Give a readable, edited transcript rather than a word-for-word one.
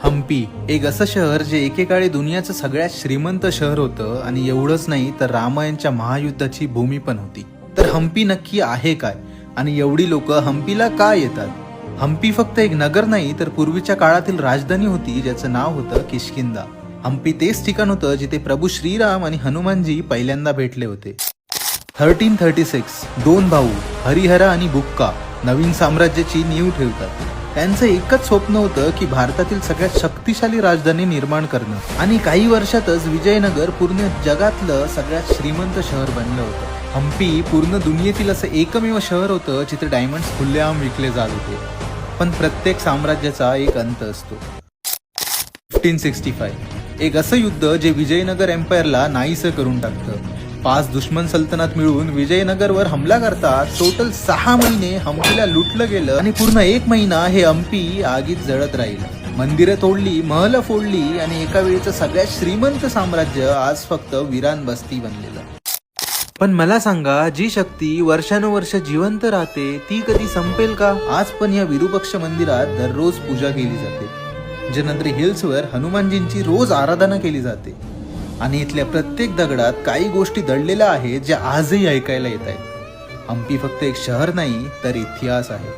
हम्पी एक असं शहर जे एकेकाळी दुनियाचं सगळ्यात श्रीमंत शहर होतं आणि एवढंच नाही तर रामायणच्या महायुद्धाची भूमी पण होती. तर हम्पी नक्की आहे काय आणि एवढी लोक हम्पीला का येतात? हम्पी फक्त एक नगर नाही तर पूर्वीच्या काळातील राजधानी होती ज्याचं नाव होतं किष्किंधा. हम्पी तेच ठिकाण होतं जिथे प्रभू श्रीराम आणि हनुमानजी पहिल्यांदा भेटले होते. 1336 दोन भाऊ हरिहरा आणि बुक्का नवीन साम्राज्याची नींव ठेवतात. त्यांचं एकच स्वप्न होतं की भारतातील सगळ्यात शक्तिशाली राजधानी निर्माण करणं आणि काही वर्षातच विजयनगर पूर्ण जगातलं सगळ्यात श्रीमंत शहर बनलं होतं. हम्पी पूर्ण दुनियेतील असं एकमेव शहर होतं जिथे डायमंड्स खुल्लेआम विकले जात होते. पण प्रत्येक साम्राज्याचा एक अंत असतो. 1565 एक असं युद्ध जे विजयनगर एम्पायरला नाहीसं करून टाकतं. 5 दुश्मन सल्तनत मिळून विजयनगरवर हमला करतात. टोटल 6 महिने हम्पीला लुटलं गेलं आणि पूर्ण 1 महिना हे हम्पी आगीत जळत राहिलं. मंदिरं तोडली, महल फोडली आणि एका वेळेचं सगळ्यात श्रीमंत साम्राज्य आज फक्त वीरान बस्ती बनलेलं. पण मला सांगा, जी शक्ती वर्षानुवर्ष जिवंत राहते ती कधी संपेल का? आज पण या विरूपक्ष मंदिरात दररोज पूजा केली जाते. जनद्री हिल्सवर हनुमानजींची रोज आराधना केली जाते आणि इथल्या प्रत्येक दगडात काही गोष्टी दडलेल्या आहेत ज्या आजही ऐकायला येत आहेत. हम्पी फक्त एक शहर नाही तर इतिहास आहे.